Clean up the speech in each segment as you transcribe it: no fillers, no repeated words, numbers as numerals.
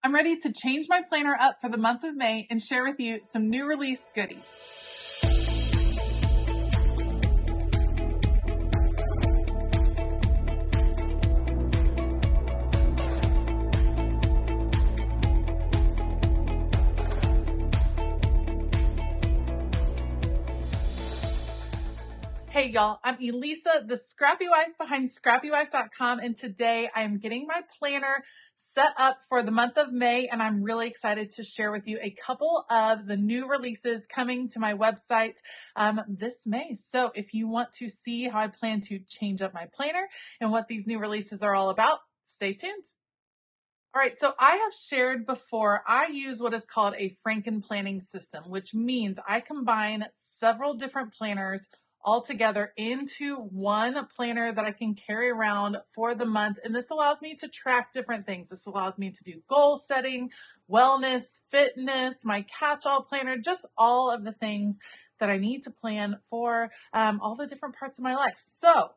I'm ready to change my planner up for the month of May and share with you some new release goodies. Hey y'all, I'm Elisa, the Scrappy Wife behind ScrappyWife.com, and today I am getting my planner set up for the month of May, and I'm really excited to share with you a couple of the new releases coming to my website this May. So if you want to see how I plan to change up my planner and what these new releases are all about, stay tuned. All right, so I have shared before, I use what is called a franken planning system, which means I combine several different planners all together into one planner that I can carry around for the month. And this allows me to track different things. This allows me to do goal setting, wellness, fitness, my catch-all planner, just all of the things that I need to plan for all the different parts of my life. So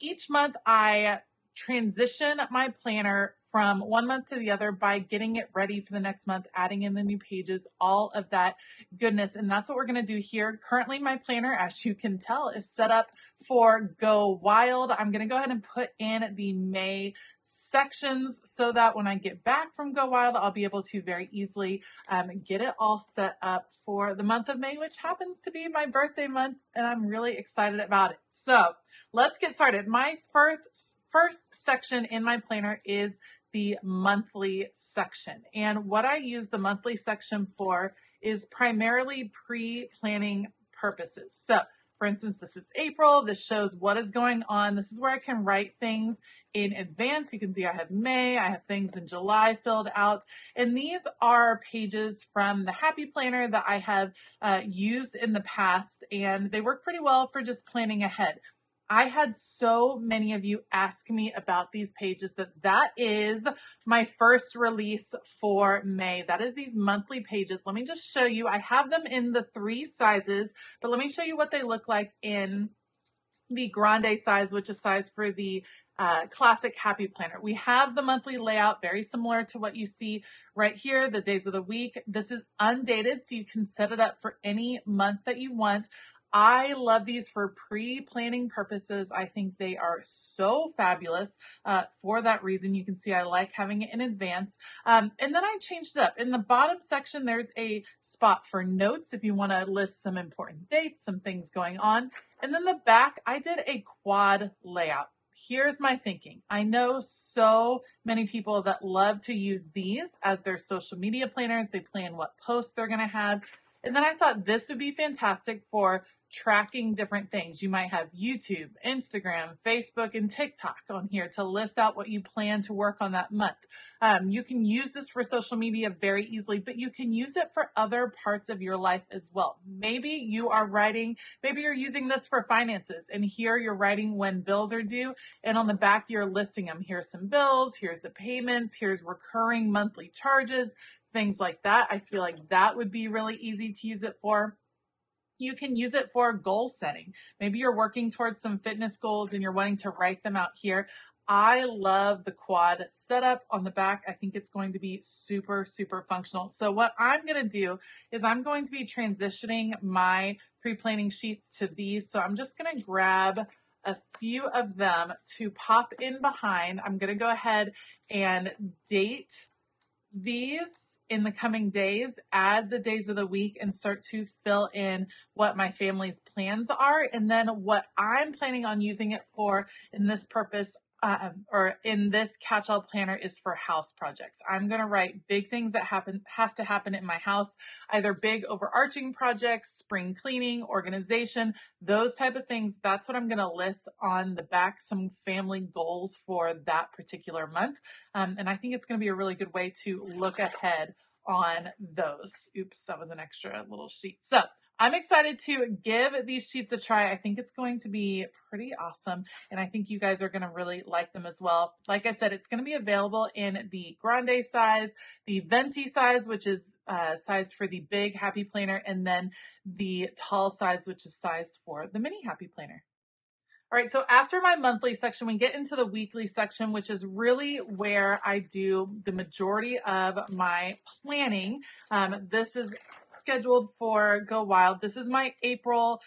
each month I transition my planner from one month to the other by getting it ready for the next month, adding in the new pages, all of that goodness. And that's what we're going to do here. Currently, my planner, as you can tell, is set up for Go Wild. I'm going to go ahead and put in the May sections so that when I get back from Go Wild, I'll be able to very easily get it all set up for the month of May, which happens to be my birthday month, and I'm really excited about it. So let's get started. My first section in my planner is the monthly section. And what I use the monthly section for is primarily pre-planning purposes. So for instance, this is April. This shows what is going on. This is where I can write things in advance. You can see I have May, I have things in July filled out. And these are pages from the Happy Planner that I have used in the past, and they work pretty well for just planning ahead. I had so many of you ask me about these pages that is my first release for May. That is these monthly pages. Let me just show you. I have them in the 3 sizes, but let me show you what they look like in the grande size, which is size for the classic Happy Planner. We have the monthly layout very similar to what you see right here, the days of the week. This is undated, so you can set it up for any month that you want. I love these for pre-planning purposes. I think they are so fabulous for that reason. You can see I like having it in advance. And then I changed it up. In the bottom section, there's a spot for notes if you want to list some important dates, some things going on. And then the back, I did a quad layout. Here's my thinking. I know so many people that love to use these as their social media planners. They plan what posts they're going to have. And then I thought this would be fantastic for tracking different things. You might have YouTube, Instagram, Facebook, and TikTok on here to list out what you plan to work on that month. You can use this for social media very easily, but you can use it for other parts of your life as well. Maybe you are writing, maybe you're using this for finances, and here you're writing when bills are due, and on the back you're listing them. Here's some bills, here's the payments, here's recurring monthly charges, things like that. I feel like that would be really easy to use it for. You can use it for goal setting. Maybe you're working towards some fitness goals and you're wanting to write them out here. I love the quad setup on the back. I think it's going to be super, super functional. So what I'm going to do is I'm going to be transitioning my pre-planning sheets to these. So I'm just going to grab a few of them to pop in behind. I'm going to go ahead and date these in the coming days, add the days of the week, and start to fill in what my family's plans are. And then what I'm planning on using it for in this purpose or in this catch-all planner is for house projects. I'm going to write big things that have to happen in my house, either big overarching projects, spring cleaning, organization, those type of things. That's what I'm going to list on the back, some family goals for that particular month. And I think it's going to be a really good way to look ahead on those. Oops, that was an extra little sheet. So I'm excited to give these sheets a try. I think it's going to be pretty awesome, and I think you guys are going to really like them as well. Like I said, it's going to be available in the grande size, the venti size, which is sized for the big Happy Planner, and then the tall size, which is sized for the mini Happy Planner. All right, so after my monthly section, we get into the weekly section, which is really where I do the majority of my planning. This is scheduled for Go Wild. This is my April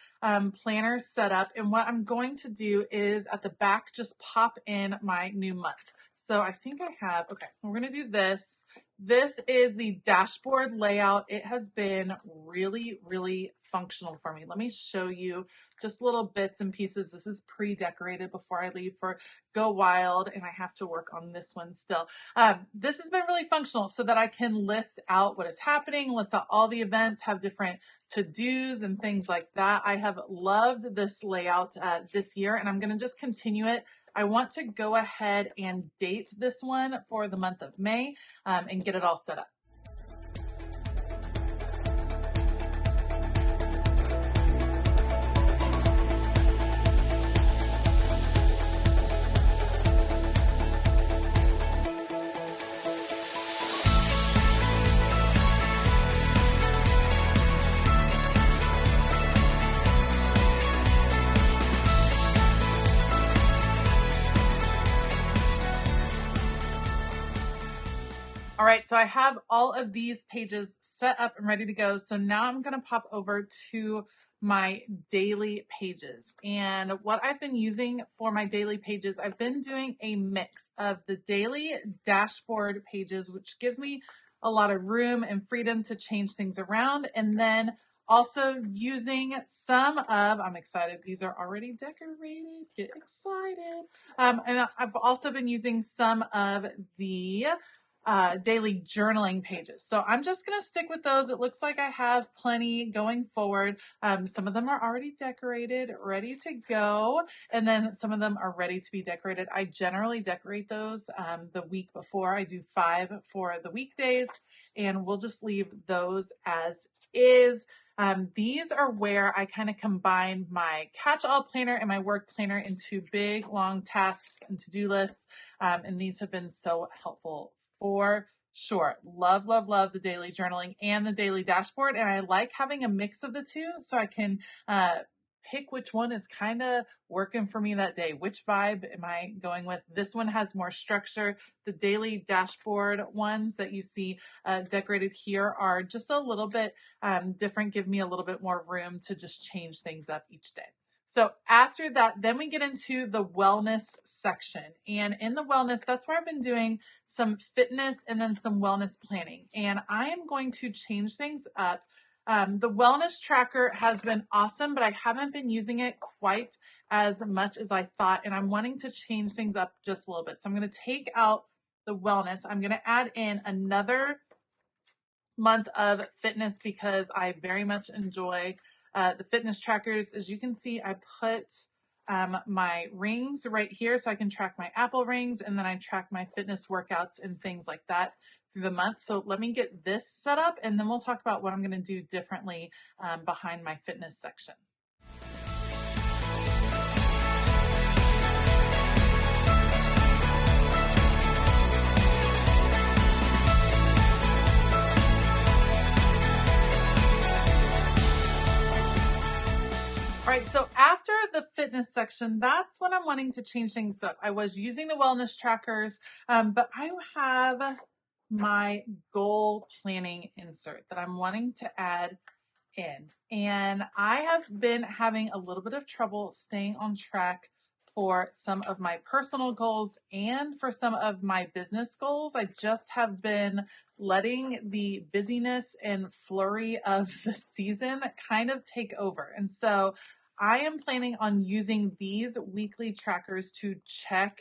planner setup. And what I'm going to do is at the back, just pop in my new month. So I think I have, okay, we're going to do this. This is the dashboard layout. It has been really, really functional for me. Let me show you just little bits and pieces. This is pre-decorated before I leave for Go Wild, and I have to work on this one still. This has been really functional so that I can list out what is happening, list out all the events, have different to-dos and things like that. I have loved this layout this year, and I'm going to just continue it. I want to go ahead and date this one for the month of May and get it all set up. All right, so I have all of these pages set up and ready to go. So now I'm going to pop over to my daily pages. And what I've been using for my daily pages, I've been doing a mix of the daily dashboard pages, which gives me a lot of room and freedom to change things around. And then also using some of, I'm excited, these are already decorated, get excited. And I've also been using some of the daily journaling pages. So I'm just going to stick with those. It looks like I have plenty going forward. Some of them are already decorated, ready to go. And then some of them are ready to be decorated. I generally decorate those the week before. I do 5 for the weekdays, and we'll just leave those as is. These are where I kind of combine my catch-all planner and my work planner into big, long tasks and to-do lists. And these have been so helpful for sure. Love, love, love the daily journaling and the daily dashboard. And I like having a mix of the two so I can pick which one is kind of working for me that day. Which vibe am I going with? This one has more structure. The daily dashboard ones that you see decorated here are just a little bit different, give me a little bit more room to just change things up each day. So after that, then we get into the wellness section. And in the wellness, that's where I've been doing some fitness and then some wellness planning. And I am going to change things up. The wellness tracker has been awesome, but I haven't been using it quite as much as I thought. And I'm wanting to change things up just a little bit. So I'm going to take out the wellness. I'm going to add in another month of fitness because I very much enjoy the fitness trackers. As you can see, I put my rings right here so I can track my Apple rings, and then I track my fitness workouts and things like that through the month. So let me get this set up, and then we'll talk about what I'm going to do differently behind my fitness section. All right, so after the fitness section, that's when I'm wanting to change things up. I was using the wellness trackers, but I have my goal planning insert that I'm wanting to add in. And I have been having a little bit of trouble staying on track for some of my personal goals and for some of my business goals. I just have been letting the busyness and flurry of the season kind of take over. And so I am planning on using these weekly trackers to check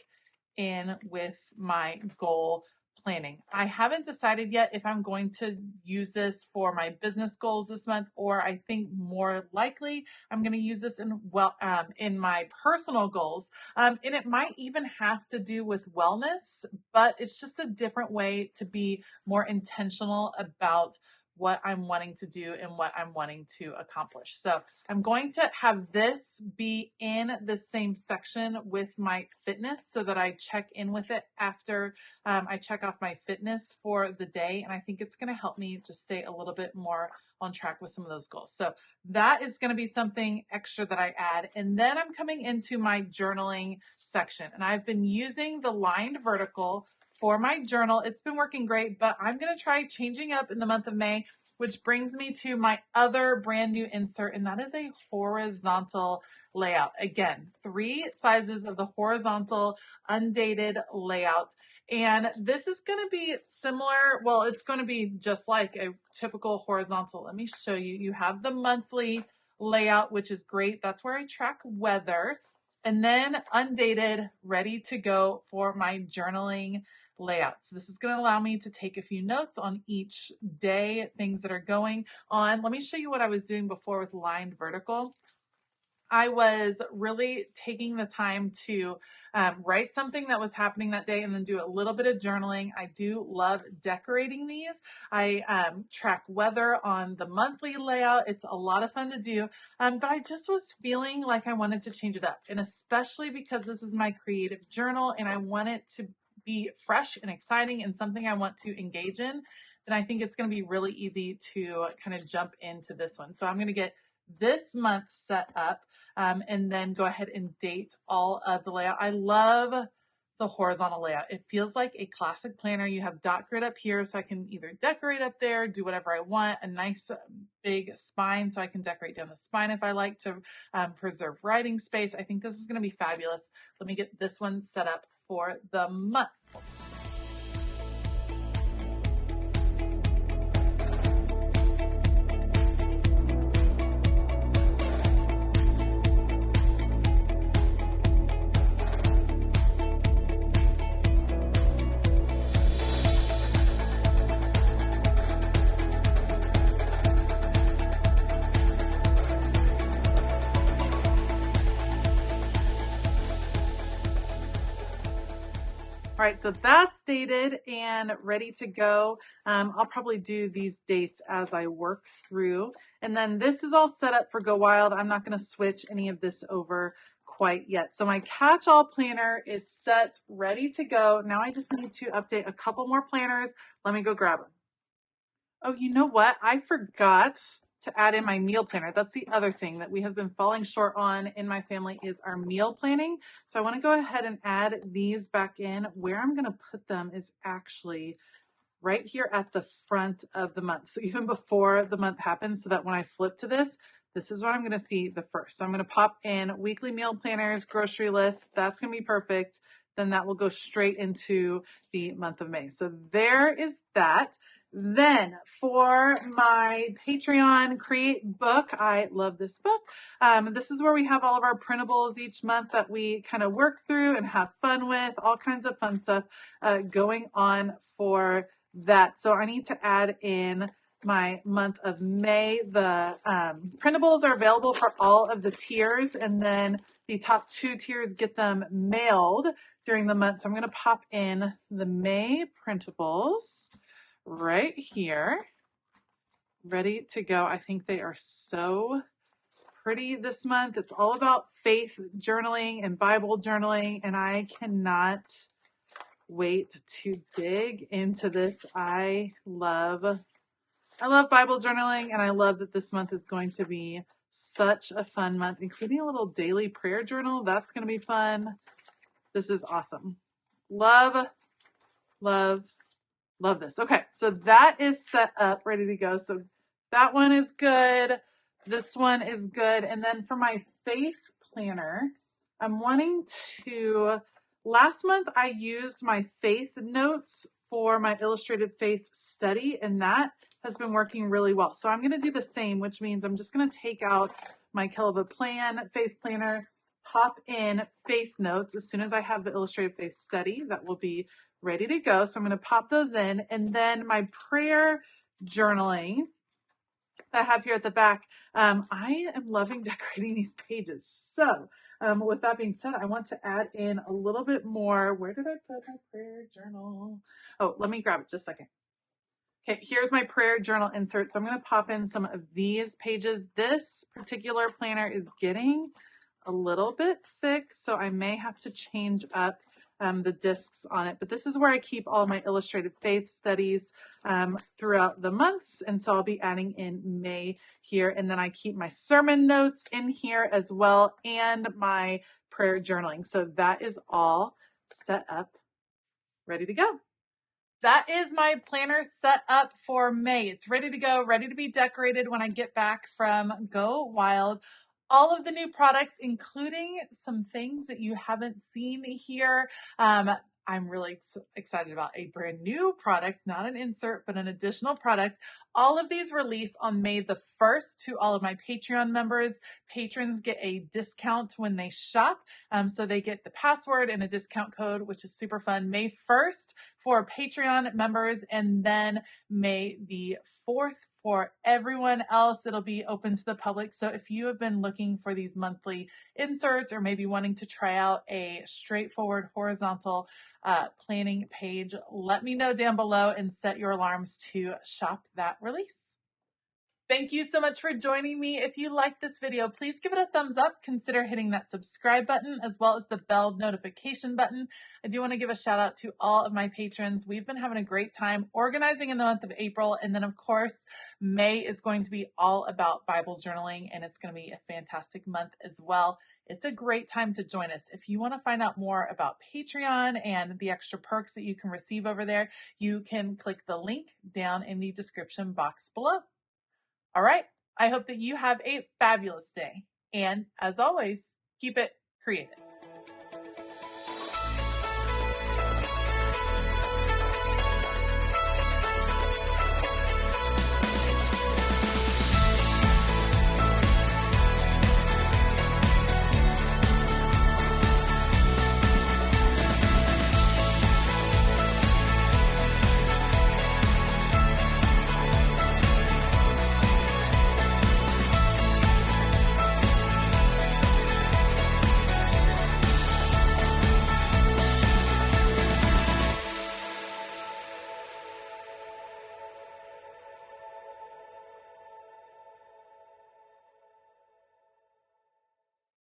in with my goal planning. I haven't decided yet if I'm going to use this for my business goals this month, or I think more likely I'm going to use this in my personal goals. And it might even have to do with wellness, but it's just a different way to be more intentional about what I'm wanting to do and what I'm wanting to accomplish. So I'm going to have this be in the same section with my fitness so that I check in with it after I check off my fitness for the day. And I think it's going to help me just stay a little bit more on track with some of those goals. So that is going to be something extra that I add. And then I'm coming into my journaling section, and I've been using the lined vertical for my journal. It's been working great, but I'm going to try changing up in the month of May, which brings me to my other brand new insert, and that is a horizontal layout. Again, 3 sizes of the horizontal undated layout. And this is going to be similar. Well, it's going to be just like a typical horizontal. Let me show you. You have the monthly layout, which is great. That's where I track weather. And then undated, ready to go for my journaling layout. So this is going to allow me to take a few notes on each day, things that are going on. Let me show you what I was doing before with lined vertical. I was really taking the time to write something that was happening that day and then do a little bit of journaling. I do love decorating these. I track weather on the monthly layout. It's a lot of fun to do, but I just was feeling like I wanted to change it up, and especially because this is my creative journal and I want it to be fresh and exciting and something I want to engage in, then I think it's going to be really easy to kind of jump into this one. So I'm going to get this month set up and then go ahead and date all of the layout. I love the horizontal layout. It feels like a classic planner. You have dot grid up here, so I can either decorate up there, do whatever I want, a nice big spine so I can decorate down the spine if I like to preserve writing space. I think this is going to be fabulous. Let me get this one set up for the month. All right, so that's dated and ready to go. I'll probably do these dates as I work through. And then this is all set up for Go Wild. I'm not going to switch any of this over quite yet. So my catch-all planner is set, ready to go. Now I just need to update a couple more planners. Let me go grab them. Oh, you know what? I forgot to add in my meal planner. That's the other thing that we have been falling short on in my family is our meal planning. So I want to go ahead and add these back in. Where I'm going to put them is actually right here at the front of the month. So even before the month happens, so that when I flip to this, this is what I'm going to see the first. So I'm going to pop in weekly meal planners, grocery lists. That's going to be perfect. Then that will go straight into the month of May. So there is that. Then for my Patreon Create book, I love this book. This is where we have all of our printables each month that we kind of work through and have fun with, all kinds of fun stuff going on for that. So I need to add in my month of May. The printables are available for all of the tiers, and then the top 2 tiers get them mailed during the month. So I'm going to pop in the May printables right here, ready to go. I think they are so pretty this month. It's all about faith journaling and Bible journaling, and I cannot wait to dig into this. I love Bible journaling, and I love that this month is going to be such a fun month, including a little daily prayer journal. That's going to be fun. This is awesome. Love, love, love this. Okay, so that is set up, ready to go. So that one is good. This one is good. And then for my faith planner, I'm wanting to, last month I used my faith notes for my illustrated faith study, and that has been working really well. So I'm going to do the same, which means I'm just going to take out my Kelva Plan faith planner, pop in faith notes. As soon as I have the illustrated faith study, that will be ready to go. So I'm going to pop those in, and then my prayer journaling that I have here at the back. I am loving decorating these pages. So with that being said, I want to add in a little bit more. Where did I put my prayer journal? Oh, let me grab it just a second. Okay, here's my prayer journal insert. So I'm going to pop in some of these pages. This particular planner is getting a little bit thick, so I may have to change up the discs on it. But this is where I keep all of my illustrated faith studies throughout the months. And so I'll be adding in May here. And then I keep my sermon notes in here as well and my prayer journaling. So that is all set up, ready to go. That is my planner set up for May. It's ready to go, ready to be decorated when I get back from Go Wild. All of the new products, including some things that you haven't seen here. I'm really excited about a brand new product, not an insert, but an additional product. All of these release on May the 1st to all of my Patreon members. Patrons get a discount when they shop. So they get the password and a discount code, which is super fun. May 1st for Patreon members, and then May the 4th for everyone else. It'll be open to the public. So if you have been looking for these monthly inserts or maybe wanting to try out a straightforward horizontal planning page, let me know down below and set your alarms to shop that release. Thank you so much for joining me. If you liked this video, please give it a thumbs up. Consider hitting that subscribe button as well as the bell notification button. I do want to give a shout out to all of my patrons. We've been having a great time organizing in the month of April. And then of course, May is going to be all about Bible journaling, and it's going to be a fantastic month as well. It's a great time to join us. If you want to find out more about Patreon and the extra perks that you can receive over there, you can click the link down in the description box below. All right, I hope that you have a fabulous day. And as always, keep it creative.